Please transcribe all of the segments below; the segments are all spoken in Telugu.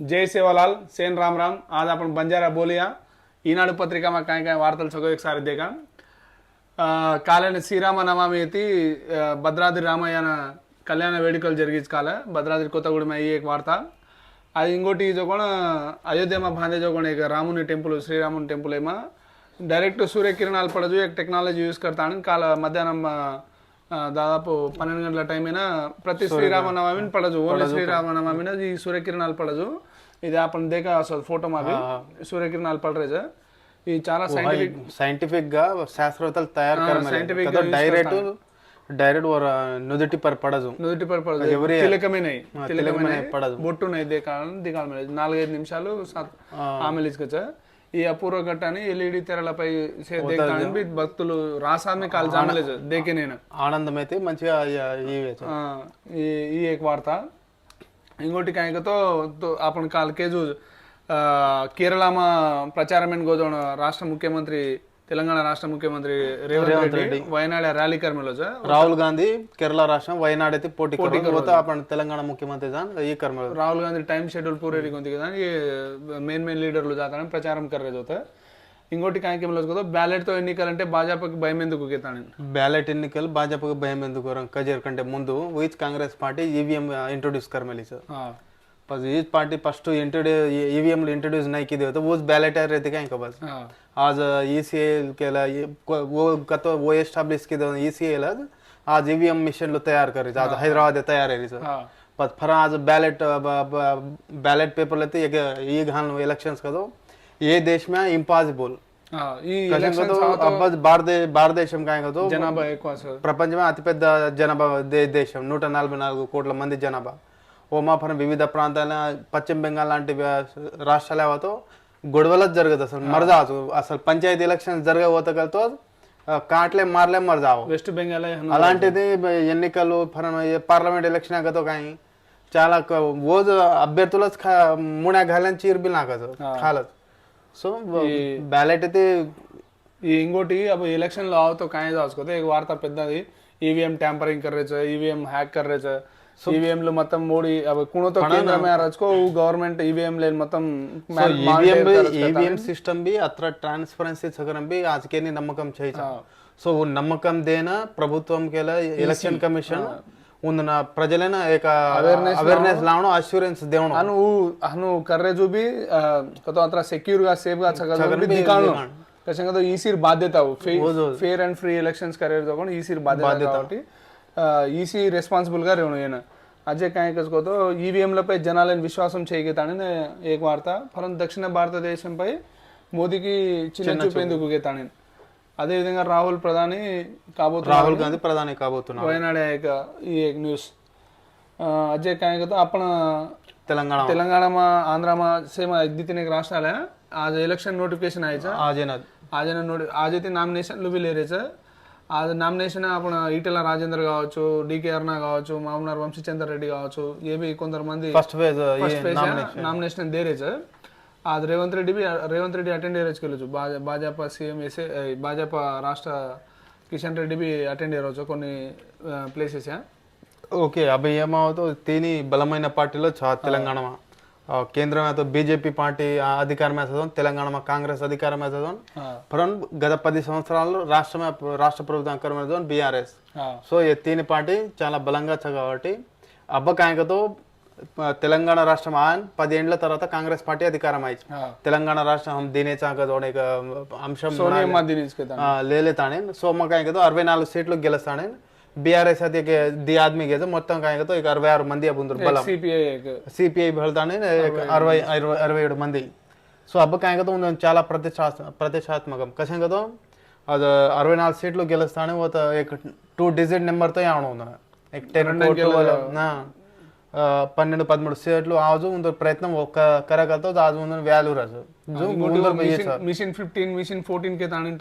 जय सेवालाल सेन राम राम। आज अपन बंजारा बोलिया ईनाडु पत्रिका में काय काय वार्तल सगळं एक सारी देखा కాలేని శ్రీరామనవమి అయితే భద్రాద్రి రామయ్యన కళ్యాణ వేడుకలు జరిగించి కాల భద్రాద్రి కొత్తగూడెం అయ్యి एक वार्ता అది ఇంకోటి जो कोण अयोध्या में बांधे जो कोण एक रामुनि टेम्पल श्रीरामुनि टेम्पल में डायरेक्ट सूर्य किरणाలు పడజు एक टेक्नॉलजी यूज करताను కాల మధ్యాహ్నం దాదాపు 12 గంటల టైం అయినా ప్రతి శ్రీరామనవమిని పడజు ఓన్లీ శ్రీరామనవమిన ఈ సూర్యకిరణాలు పడజు ఇది आपण देखा असल फोटो में भी सूर्यकिरणाలు पड़ रहे ఈ చాలా సైంటిఫిక్ గా శాస్త్రవేత్తలు తయారు కదా డైరెక్ట్ और నుదిటి पर పడదు ఎవరి తిలకమే పడదు బొట్టు నై దిగాల మీద 4-5 నిమిషాలు ఆమె లిస్కచ్చ ఈ అపూర్వ ఘట్టాన్ని ఎల్ఈడి తెరలపై దేఖడానికి భక్తులు రాసామే కాల్ జామలేదు దేకే నేను ఆనందం అయితే మంచిగా ఈ एक वार्ता इंगोटी काय तो आपण काल के जो केरला में प्रचार में गोजोण राष्ट्र मुख्यमंत्री तेलंगाणा राष्ट्र मुख्यमंत्री रेवंत रेड्डी वयनाड रैली कर मिलो राहुल गांधी केरला राष्ट्र वयनाड అయితే పోటీ करतो आपण तेलंगाणा मुख्यमंत्री जान ये कर मिलो राहुल गांधी टाइम शेड्यूल पूरे रिकोंती కదా ये मेन लीडर्లు जाताने ప్రచారం कर रहे होते ఇంకోటి काय के मिलो బ్యాలెట్ తో ఎన్నికలంటే భాజపాకి భయం ఎందుకు కేతాను బ్యాలెట్ ఎన్నికలు భాజపాకి భయం ఎందుకు కజర్ కంటే ముందు which Congress party EVM introduce कर मिली सर बस ये पार्टी फर्स्ट ईवीएम इंट्रोड्यूस नहीं की तो वो बैलेट रहते क्या इनका बस आज ईसीएल के वो वो एस्टाब्लिश की ईसीएल आज ईवीएम मिशन लो तैयार कर रही आज हैदराबाद तैयार है सर पर फिर आज बैलेट पेपर लेते ये घाल इलेक्शंस का तो ये देश में इंपॉसिबल భారతదేశం కాదు జనాభా ఎక్కువ ప్రపంచమే అతిపెద్ద జనాభా దేశం 144 కోట్ల మంది జనాభా ఓమాఫర్ వివిధ ప్రాంతాల పశ్చిమ బెంగాల్ లాంటి రాష్ట్రాల ఏవతో గొడవలు జరగదు అసలు మరదాసు అసలు పంచాయతీ ఎలక్షన్ జరగబోతగలతో కాట్లే మార్లే మరదావు వెస్ట్ బెంగాల్ అలాంటిది ఎన్నికలు పార్లమెంట్ ఎలక్షన్ ఆగతో కానీ చాలా ఓజ్ అభ్యర్థుల మూడా घालन चीर भी नाकत खालत सो बैलेट అయితే ఈ ఇంకోటి अब इलेक्शन లో आवतो काय जावसको एक वार्ता పెద్దది ईवीएम टैंपरिंग कर रहे छ ईवीएम हैक कर रहे छ ईवीएम లో మొత్తం మోడీ अब कुणो तो केंद्र में रचको गवर्नमेंट ईवीएम ले మొత్తం ईवीएम सिस्टम भी अत्र ट्रांसपेरेंसी सगरम भी आज के नమ్మకం చేయొచ్చు సో నమ్మకం దేనా ప్రభుత్వం కేల ఎలక్షన్ కమిషన్ उन प्रजलेना एक अवेयरनेस लावणो अश्योरेंस देवणो अनु कर रहे जो भी कतो अत्र सिक्योर गा सेफ गा सगळं भी दिखाणो कशा तो ईसीर बाध्यता हो फेयर एंड फ्री इलेक्शन्स करे तो कोण ईसीर बाध्यता కాబట్టి ఈసీ రెస్పాన్సిబుల్ గా రేవణో ఏన అజే काय కసుకోతో ఈవీఎం లపై జనాలను విశ్వాసం చేయగతానని एक वार्ता परंतु दक्षिण భారతదేశంపై మోదీకి చిన్న చూపేందుకు గేతాని అదే విధంగా రాహుల్ గాంధీ ప్రధాని కాబోతున్నారు वयनाड ये एक न्यूज अजय काय कहतो आपण तेलंगाना में आंध्र में सेम तीन एक राष्ट्र है आज इलेक्शन नोटिफिकेशन आयचं आज ते नामिनेशन भी ले रहे आज नामिनेशन आपण ఈటెల రాజేందర్ కావచ్చు డీకే అరుణ కావచ్చు మామనార్ వంశీచంద్ర రెడ్డి కావచ్చు ये भी కొందరు మంది फर्स्ट फेज नामिनेशन दे रहे आज रेवंत रेड्डी अटेंड చేయొచ్చు భాజపా సీఎం భాజపా రాష్ట్ర కిషన్ రెడ్డి भी అటెండ్ చేయొచ్చు కొన్ని ప్లేసెస్ ఓకే అభి ఏమవుతో तीन బలమైన పార్టీలో తెలంగాణ కేంద్రం में तो बीजेपी పార్టీ అధికారం में తెలంగాణ में कांग्रेस అధికారం में परंतु గత 10 సంవత్సరాల్లో రాష్ట్ర ప్రభుత్వం కర్మతో బీఆర్ఎస్ సో ఈ तीन పార్టీ చాలా బలంగా కాబట్టి అబ్బకాయకతో తెలంగాణ రాష్ట్రం ఆన్ 10 ఏళ్ల తర్వాత కాంగ్రెస్ పార్టీ అధికారం అయ్యి తెలంగాణ రాష్ట్రం हम देने चाहत एक अंशం లేలేతానే సో మకాయకతో 64 సీట్లు గెలుస్తానే बीआरएस అది ది ఆద్మీ గేదో మొత్తం కాయకతో 66 మంది అబుందరు బలం సిపిఐ బలతానే 67 మంది సో అబ్బ కాయకతో చాలా ప్రతిష్టాత్మకం కసంగతో అది 64 సీట్లు గెలుస్తానే ఒక 2 డిజిట్ నెంబర్ తో యావణ ఉందన एक 10 కోట్ల 12-13 सीट आज प्रयत्न करतो आज वैल्यू मिशन 15 मिशन 14 के टारगेट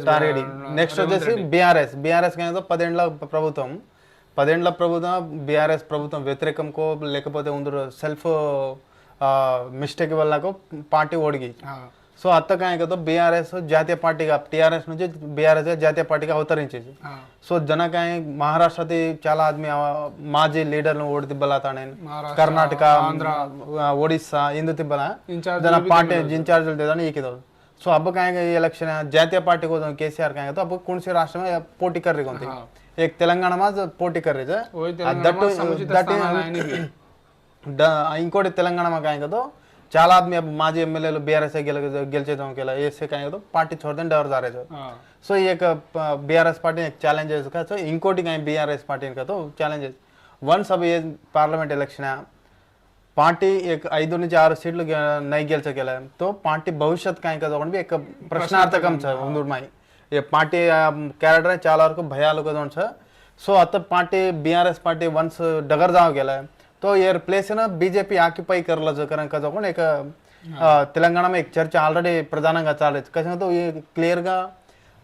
टारगेट नेक्स्ट वे बीआरएस ప్రభుత్వం 10 ప్రభుత్వం बीआरएस ప్రభుత్వం వ్యతిరేకంకో లేకపోతే ఉందరు సెల్ఫ్ మిస్టేక్ వల్ల పార్టీ ఓడిగి సో అత్త కాయకతో బీఆర్ఎస్ జాతీయ పార్టీగా టీఆర్ఎస్ నుంచి బీఆర్ఎస్ జాతీయ పార్టీగా అవతరించేసి సో ಜನಕಾಯ ಮಹಾರಾಷ್ಟ್ರದಿ చాలా ఆద్మీ మాజీ లీడర్లు ఓడి తిబ్బలాతానే కర్ణాటక ఒడిస్సా ఇందు తిబ్బల జన పార్టీ ఇన్ఛార్జ్ देदाने ये सो अब कहेंगे ये इलेक्शन जातीय पार्टी को केसीआर कहेंगे तो अब कौन से राष्ट्र में पोटी कर रही कौन थी एक तेलंगाना में पोटी कर रही है इंकोटी तेलंगाना में कहेंगे तो చాలా ఆద్మీ अब మాజీ ఎమ్మెల్యేలు బీఆర్ఎస్ గెలిచేదాం केला ऐसे कहेंगे तो पार्टी छोड़ दें डर जा रहे थे सो एक बीआरएस पार्टी एक चैलेंज है इसका सो इंकोटी कहीं बीआरएस पार्टी का तो चैलेंज है वंस अब ये पार्लियामेंट इलेक्शन है पार्टी एक 5 నుంచి 6 సీట్లు नहीं గెలిచగల तो पार्टी भविष्यत कहीं का भी एक प्रश्नार्थकम छ उंदुरमाई ये पार्टी कैरेक्टर చాలా వరకు భయాలు కదా ఉంచ సో అత पार्टी बीआरएस पार्टी वंस डगर जाव गेला तो ये प्लेस ना बीजेपी ऑक्युपाई करला जो कारण का जो एक तेलंगाना में एक चर्चा ऑलरेडी प्रधानंगा चालू है कैसे तो ये क्लियर గా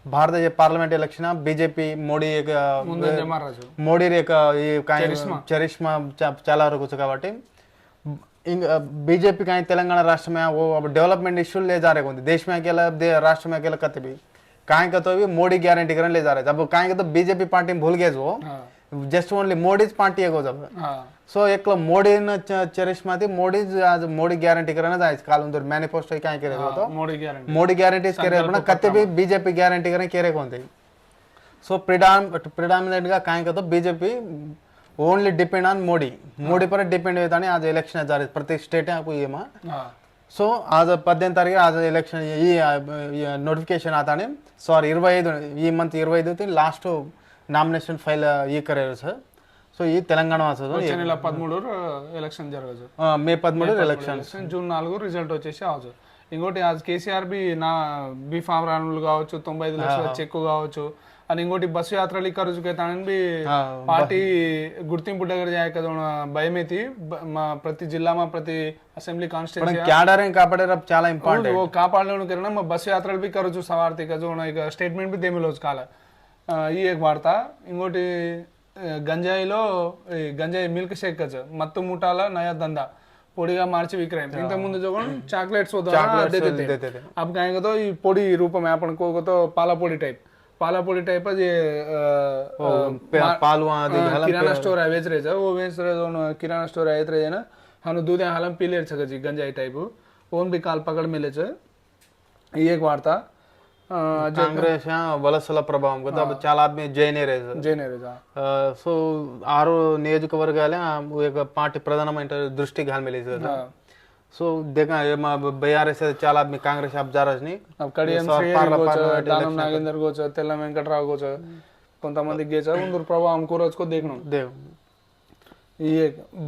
भारतीय पार्लियामेंट इलेक्शन बीजेपी मोदी एक मोदी एक चरिष्मा చాలా వరకు వచ్చు కాబట్టి बीजेपी कहीं तेलंगाना राष्ट्र में वो अब डेवलपमेंट इश्यू ले जा रहे होंगे देश में अकेला राष्ट्र में अकेला कते भी कहीं का तो भी मोदी गारंटी करने ले जा रहे अब कहीं का तो बीजेपी पार्टी में भूल गए वो जस्ट ओनली मोदी पार्टी है जब सो एक मोदी चरिष्मा थी मोदी गारंटी करना था इस काल उधर मैनिफेस्टो कहीं करे तो मोदी गारंटी करे बना कते भी बीजेपी गारंटी करने केरे कौन थे सो प्रिडामिनेंट का कहीं का तो BJP only depend on Modi पर डिपेंड होता नहीं आज इलेक्शन जा रहे प्रत्येक स्टेट है आपको ये माँ सो आज 18 तारीख आज इलेक्शन ये नोटिफिकेशन आता नहीं सॉरी 25 ఈ మంత్ 25 లాస్ట్ నామినేషన్ ఫైల్ ఈ కరేరు సార్ సో ఈ తెలంగాణ వచ్చే నెల 13 ఎలక్షన్ జరగదు మే 13 ఎలక్షన్ జూన్ 4 రిజల్ట్ వచ్చేసి అవచ్చు ఇంకోటి आज కేసీఆర్ బి నా బి ఫామ్ రానులు కావచ్చు 95 లక్షల చెక్ కావచ్చు అని ఇంకోటి బస్సు యాత్రలు కరుజుకైతానని పార్టీ గుర్తింపు దగ్గర జాయకదో భయమైతి ప్రతి జిల్లాમાં ప్రతి असेंबली कांस्टिट्यूंसी कैडर है कापाड़े अब చాలా इंपॉर्टेंट वो कापाड़ने करना मैं बस यात्रा भी करो जो सवारती का जो एक स्टेटमेंट भी देमिलोज काला ये एक वार्ता इंकोटी గంజాయిలో గంజాయి మిల్క్ షేక్ కచ మత్తు ముఠాల నయా దందా పొడిగా మార్చి విక్రయం ఇంత ముందు जो चॉकलेट्स होता देते थे अब कहेंगे तो ये पोड़ी रूप में अपन को तो पाला पोड़ी टाइप ये पालवा किराना स्टोर है बेच रहे थे वो बेच रहे जो किराना स्टोर है इतरे ना हम दूध हालम पी ले सके जी गंजाई टाइप ओन भी काल पकड़ मिले चे ये एक वार्ता కాంగ్రెస్ వలసల ప్రభావం కదా చాలా ఆద్మీ జైనే సో 6 నియోజకవర్గాలే ఒక పార్టీ ప్రధానమైన దృష్టి घालमेलीज కదా సో देखा बीआरएस చాలా ఆద్మీ కాంగ్రెస్ अब जा रहे नहीं अब कडियन दानम नागेंद्र गोच తెల్ల వెంకటరావు గోచ కొంతమంది గేచ ఉందరు ప్రభావం కూరొచ్చుకో देखनो ఈ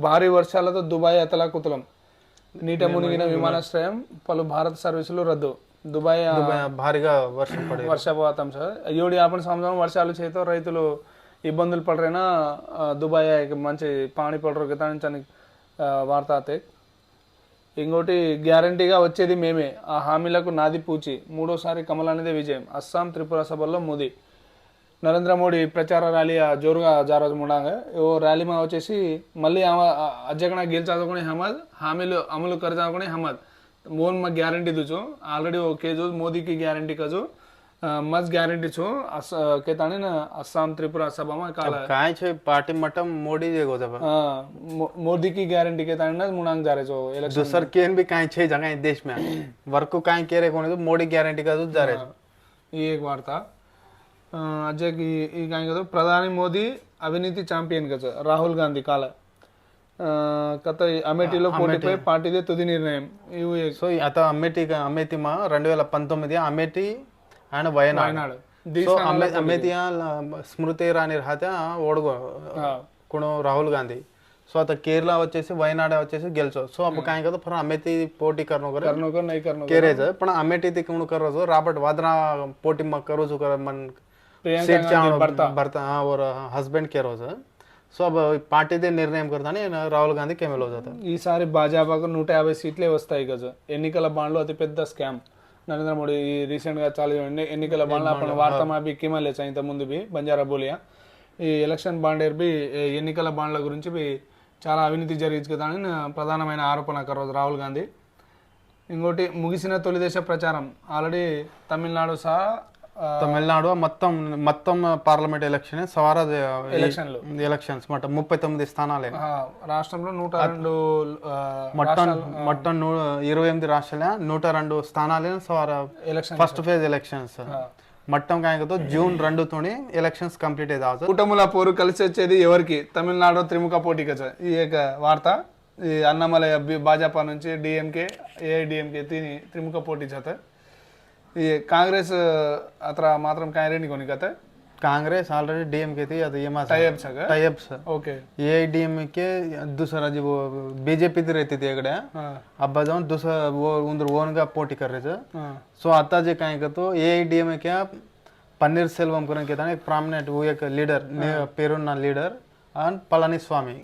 భారీ వర్షాలతో దుబాయ్ అతలాకుతలం నీట మునిగిన విమానాశ్రయం పలు భారత సర్వీసులు రద్దు దుబాయ్ భారీగా వర్షం పడి వర్షపాతం సార్ ఏడు आपण समझाओ వర్షాలు చేతో రైతులు ఇబ్బందులు పడరేనా దుబాయ్ మంచి పాని పడరు కదా అని వార్త ఆతే ఇంకోటి గ్యారంటీగా వచ్చేది మేమే ఆ హామీలకు నాది పూచి మూడోసారి కమలానిదే విజయం అస్సాం త్రిపుర సభల్లో మోదీ నరేంద్ర మోడీ ప్రచార ర్యాలీ జోరుగా జారోజు ముండాంగ ఓ ర్యాలీమా వచ్చేసి మళ్ళీ అధ్యక్షణ గెలిచాదుకునే హమద్ హామీలు అమలు కరచాదుకునే హమద్ मोन में गारंटी दो जो ऑलरेडी ओके जो मोदी की गारंटी का जो मज गारंटी छो कहता ना असम त्रिपुरा सभा में काला काय छे पार्टी मटम मोदी जे गोदा मोदी की गारंटी कहता ना मुनांग जा रहे जो इलेक्शन दूसर केन भी काय छे जगह देश में वर्क को काय कह रहे कोने तो मोदी गारंटी का जा रहे ये एक वार्ता अजय की काय तो प्रधानी मोदी अविनीति चैंपियन का राहुल गांधी काला కత అమేఠీలో పోటీపై పార్టీదే తుది నిర్ణయం సో అత అమేఠీ మా 2019 అమేఠీ అండ్ వయనాడ్ సో అమేఠీ స్మృతి ఇరానీ రహతే ఓడగో कोनो राहुल गांधी सो आता केरला వచ్చేసి వయనాడ్ వచ్చేసి గెలుచో సో अब काय का तो फिर अमेठी पोटी करनो कर नहीं करनो केरे छ पण अमेठी ते कोण करो जो रॉबर्ट वाद्रा पोटी में करो जो कर मन सीट भरता और हस्बैंड केरो छ సో अब పార్టీ దే నిర్ణయం करताने రాహుల్ గాంధీ కెమెల్ हो जाता ఈసారి భాజపాకు 150 సీట్లే వస్తాయి గజ ఎన్నికల బాండ్లో అతి పెద్ద స్కామ్ నరేంద్ర మోడీ రీసెంట్ గా చాలు ఎన్నికల బాండ్లో आपण వార్తా में भी कीमले चाहिए ఇంత ముందు भी బంజారా బోలియా ఈ ఎలక్షన్ బాండేర్ भी ఎన్నికల బాండ్ల గురించి भी చాలా అవినీతి జరిగించుతానని ప్రధానమైన ఆరోపణ కరోజ్ రాహుల్ గాంధీ ఇంకోటి ముగిసిన తొలి దశ ప్రచారం ఆల్రెడీ తమిళనాడు సహా తమిళనాడు మొత్తం మొత్తం పార్లమెంట్ ఎలక్షన్ సవారా ఎలక్షన్లు ఎలక్షన్స్ మొత్తం 39 స్థానాలే రాష్ట్రంలో 102 మొత్తం మొత్తం 28 రాష్ట్రాల 102 స్థానాలే సవారా ఎలక్షన్ ఫస్ట్ ఫేజ్ ఎలక్షన్స్ మొత్తం కాయకతో జూన్ 2 తోని ఎలక్షన్స్ కంప్లీట్ అయితే కూటముల పోరు కలిసి వచ్చేది ఎవరికి తమిళనాడు త్రిముఖ పోటీకి ఈ యొక్క వార్త ఈ అన్నమలై భాజపా నుంచి డిఎంకే ఏఐడిఎంకే త్రిముఖ పోటీ చేత ఈ కాంగ్రెస్ అത്ര മാത്രം കാര്യം കൊനിക്കത്തെ कांग्रेस ऑलरेडी डीएमके थी या तो ये टाइप्स है टाइप्स ओके एआईडीएमके दूसरा जो वो बीजेपी थी रहती थी अगड़े अब बताऊं दूसरा वो उधर ओन का पोटी कर रहे थे सो आता जे कहेंगे तो एआईडीएम क्या पन्नीर सेल्वम करें कहता है एक प्रॉमिनेंट वो एक लीडर पेरुन्ना लीडर और पलानीस्वामी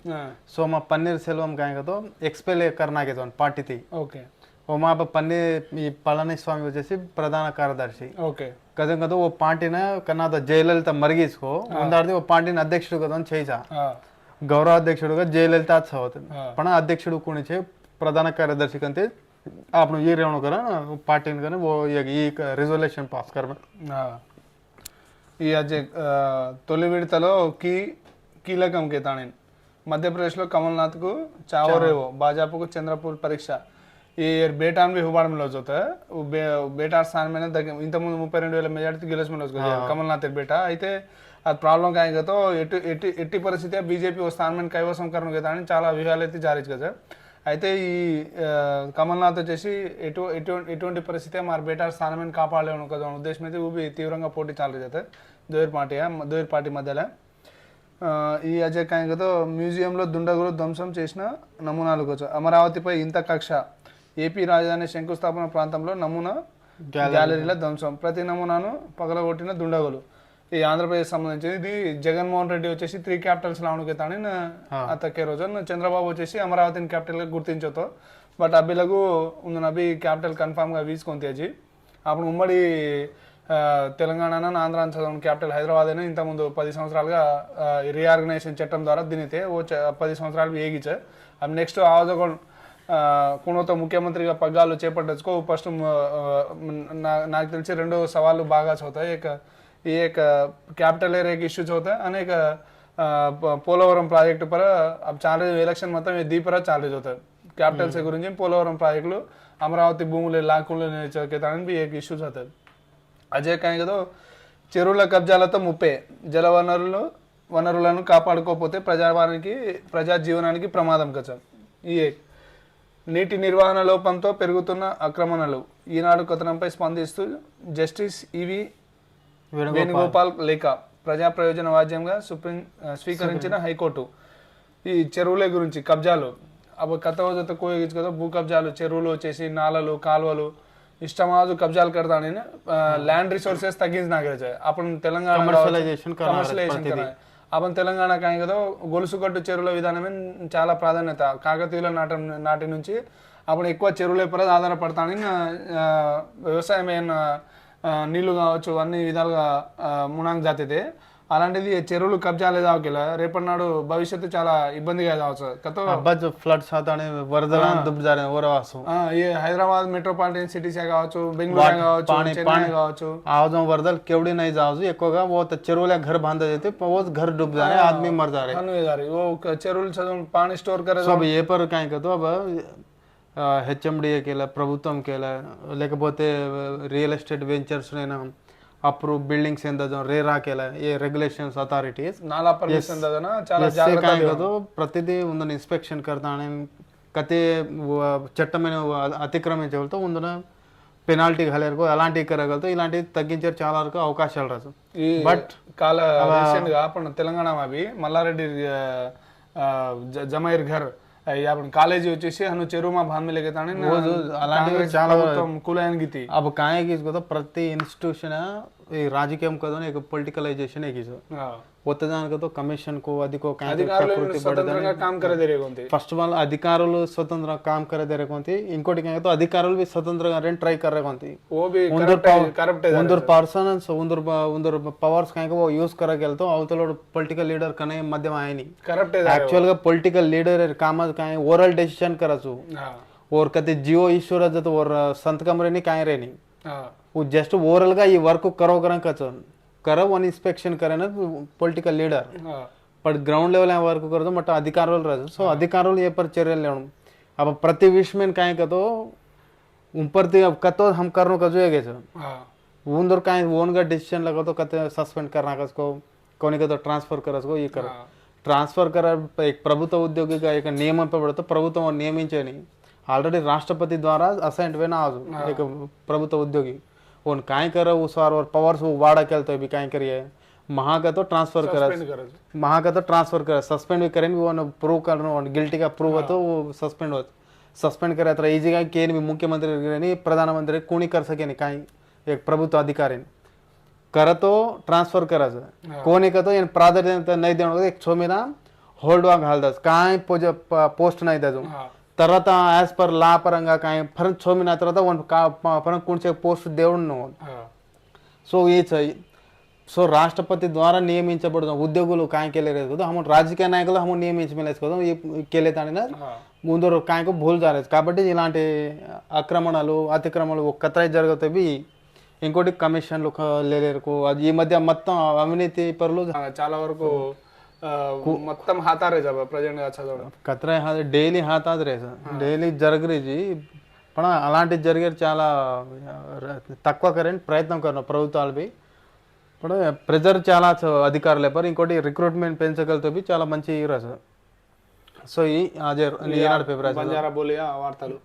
सो मैं पन्नीर सेल्वम कहेंगे तो एक्सपेल करना के तो पार्टी थी ओके वो మా పన్నీర్ పళనిస్వామి వచ్చేసి ప్రధాన కార్యదర్శి ఓకే కదం కదా ఓ పార్టీన కన్నా జయలలిత మరిగీసుకో ఉందాడితే ఓ పార్టీని అధ్యక్షుడు కదా చేసా గౌరవ అధ్యక్షుడుగా జయలలిత అవుతుంది पण అధ్యక్షుడు कोणीचे प्रधान कार्यदर्शी कंते आपण ये रेवणो करा पार्टीन कने वो ఈ రిజల్యూషన్ పాస్ కర్మ ఈ అజయ్ తొలి విడతలో కీలకం కేతాణి మధ్యప్రదేశ్లో కమల్నాథ్కు చావో రేవో భాజపాకు చంద్రపూర్ పరీక్ష ये बेटान भी हुबाड़ में लॉस होता है वो बेटा स्थान में इंत मुझे 32,000 मेजॉरिटी गिलस में लॉस कमलनाथ बेटा అయితే అది ప్రాబ్లం కాయగతో ఎట్టి పరిస్థితి బీజేపీ ఓ స్థానం కైవసం కరను కదా అని చాలా వ్యూహాలు అయితే జారీ కదా అయితే ఈ కమల్నాథ్ వచ్చేసి ఎటువంటి పరిస్థితి మార్ బేటా స్థానం కాపాడలేను కదా ఉద్దేశం అయితే ఊబి తీవ్రంగా పోటీ చాలు చేత దోయిర్ పార్టీ మధ్యలో ఈ అజయ్ కాయగతో మ్యూజియంలో దుండగులు ధ్వంసం చేసిన నమూనాలు వచ్చాయి అమరావతిపై ఇంత కక్ష ఏపీ రాజధాని శంకుస్థాపన ప్రాంతంలో నమూనా గ్యాలరీల ధ్వంసం ప్రతి నమూనాను పగలగొట్టిన దుండగులు ఈ ఆంధ్రప్రదేశ్ సంబంధించింది ఇది జగన్మోహన్ రెడ్డి వచ్చేసి 3 క్యాపిటల్స్ లావణుకెతాని అతకే రోజు చంద్రబాబు వచ్చేసి అమరావతిని క్యాపిటల్గా గుర్తించతో బట్ అబ్బిలకు ఉన్న అభి క్యాపిటల్ కన్ఫామ్గా వీసుకొని అప్పుడు ఉమ్మడి తెలంగాణ ఆంధ్ర క్యాపిటల్ హైదరాబాద్ అయినా ఇంతకుముందు 10 సంవత్సరాలుగా రీఆర్గనైజేషన్ చట్టం ద్వారా దీనితే ఓ 10 సంవత్సరాలు ఏగిచ్చే అవి నెక్స్ట్ ఆవజగొ कोणोतो मुख्यमंत्री का पग्गाలు చేపట్టొచ్చుకో ఫస్ట్ నాకు తెలిసి రెండు సవాళ్ళు బాగా చోతాయి एक कैपिटल एरिया के इश्यूज होता है अनेक పోలవరం ప్రాజెక్టు पर अब చాలా ఎలక్షన్ మొత్తం దీపరా చాలేజ్ होता है कैपिटल से గురించి పోలవరం ప్రాజెక్టులు అమరావతి భూములు లాక్కులు చేతానని भी एक इश्यूज होता है అజయ్ కాయగతో చెరువుల కబ్జాలతో ముప్పే జల వనరులను కాపాడుకోకపోతే ప్రజా జీవనానికి ప్రమాదం కదా ఈ నీటి నిర్వహణ లోపంతో పెరుగుతున్న ఆక్రమణలు ఈనాడు కథనంపై స్పందిస్తూ జస్టిస్ ఈవి వేణుగోపాల్ లేఖ ప్రజా ప్రయోజన వాద్యంగా సుప్రీం స్వీకరించిన హైకోర్టు ఈ చెరువుల గురించి కబ్జాలు అప్పుడు కథ వజత కోయగించు కదా భూ కబ్జాలు చెరువులు వచ్చేసి నాలలు కాలువలు ఇష్టమాజు కబ్జాలు కడతానని ల్యాండ్ రిసోర్సెస్ తగ్గించినాక అప్పుడు తెలంగాణ కమర్షియలైజేషన్ आपण తెలంగాణ కాయగదో గొలుసుకట్టు చెరువుల విధానమే చాలా ప్రాధాన్యత కాకతీయుల నాటి నుంచి అప్పుడు ఎక్కువ చెరువుల ఆధారపడతానని వ్యవసాయం నీళ్లు కావచ్చు అన్ని విధాలుగా మునాంగ్ జాతితే అలాంటిది చెరువులు కబ్జాలు కావకిలా రేపటి నాడు భవిష్యత్తు చాలా ఇబ్బందిగా కావచ్చు ఫ్లడ్స్ వరదలు హైదరాబాద్ మెట్రోపాలిటన్ సిటీస్ కావచ్చు బెంగళూరు కావచ్చు చెన్నై కావచ్చు आवाजों वर्दल केवड़ी नहीं जाओ ఎక్కువగా वो చెరువుల घर बांधा जाते वो घर डूब जा रहे आदमी मर जा रहे वो చెరువులు చదువు पानी स्टोर करे सब ये पर काय कहतो अब హెచ్ఎండిఏ కేలా ప్రభుత్వం కేలా లేకపోతే రియల్ ఎస్టేట్ వెంచర్స్ నేనా अप्रूव बिल्डिंग्स रेरा केला ये रेगुलेशंस अथॉरिटीज नाला परमिशन दना చాలా జాగ్రత్తగా तो ప్రతిదీ ఉందని ఇన్స్పెక్షన్ करताने కతే చట్టమైన అతిక్రమించగలతో ఉందన పెనాల్టీ హలేరుకో అలాంటి కరగలతో ఇలాంటి తగ్గించే చాలా వరకు అవకాశాలు రాసు బట్ కాల రీసెంట్ గా आपण తెలంగాణ में మల్లారెడ్డి జమైర్ घर आपण కాలేజీ వచ్చేసి అను చెరువుమా బాన్ में लेके ताने అలాంటి చాలా కులాయనికి थी अब काहे की इसको तो प्रति इंस्टीट्यूशन ఈ రాజకీయం కదా एक పొలిటికలైజేషన్ है किसो होता जान का तो कमीशन को अधिको స్వతంత్రంగా काम करे दे रहे फर्स्ट ऑफ ऑल अधिकारुలు స్వతంత్రంగా काम करे दे रहे ఇంకోటి क्या तो अधिकारुలు भी स्वतंत्रగా रेंट ट्राई कर रहे वो भी करेक्ट है उंदर पर्सन उंदर पावर्स क्या वो यूज करे गेल तो అవతల పొలిటికల్ लीडर कने मध्य में आए नहीं करेक्ट है एक्चुअल గా పొలిటిकल लीडर काम काय ओरल डिसीजन करसु और कति जियो इश्यू रहता तो और संत कमरे नहीं काहे रहनी हाँ वो जस्ट ओवरऑल का ये वर्क करो करें कचो करो वन इंस्पेक्शन करे ना పొలిటికల్ లీడర్ हाँ బట్ గ్రౌండ్ లెవెల్ వర్క్ करतो मट अधिकारों रहते सो अधिकारों ये पर चर्या लेना अब प्रति विश्व में काहे कतो ऊपर ते अब कतो हम करनो कजो है कैसे हाँ ऊंदर काहे ओन का डिसीजन लगा तो कते सस्पेंड करना कसको कोनी का तो ट्रांसफर करसको ये करो ట్రాన్స్ఫర్ కర एक ప్రభుత్వ ఉద్యోగిగా एक నియమం పడతో ప్రభుత్వం నియమించని ऑलरेडी राष्ट्रपति द्वारा असाइंड हुए ना आज एक प्रभुत्व उद्योगी उन काय कर उस बार और पावर्स वो वाड़ा खेलते भी काय करिए महा का तो ट्रांसफर करा महा का तो ट्रांसफर करा सस्पेंड भी करें वो प्रूव करना गिल्टी का प्रूव हो तो वो सस्पेंड हो सस्पेंड करे तर ఈజీగా కేని भी मुख्यमंत्री नहीं प्रधानमंत्री कोणी कर सके नहीं काय एक प्रभुत्व अधिकारी करतो ट्रान्सफर करायचं कोणी करतो याने प्राधान्य नाही देणं एक छोमीना होल्ड वाग घालतात काय पोस्ट नाही त्याचं तरत ॲज पर లా పరంగా काय फरक छोमीना तरत वन का फरक कोणचे पोस्ट देऊन न సో సో రాష్ట్రపతి ద్వారా నియమించబడుతున్న ఉద్యోగులు काय केले रहते కదా हम రాజకీయ నాయకులు हम నియమించమలేదు కదా केले ताने ముందు కాయకు భూల్ జారేది కాబట్టి ఇలాంటి ఆక్రమణలు అతిక్రమణలు ఒక్కతరే జరుగుతాయి ఇంకోటి కమిషన్లు లేలేరుకు అది ఈ మధ్య మొత్తం అవినీతి పరులు చాలా వరకు మొత్తం హాతారే జబ ప్రజెంట్ గా చదవడం కత్రే డైలీ హాతాదరే డైలీ జరగరేజీ पण అలాంటి జరిగేది చాలా తక్కువ కరెంట్ ప్రయత్నం करना ప్రభుత్వాలు भी पण ప్రెజర్ చాలా అధికారులే पर ఇంకోటి రిక్రూట్మెంట్ పెంచగలితే भी చాలా మంచి రాస సో ఈ ఆజర్ ఈనాడు పేపర్ బంజారా బోలియా వార్తలు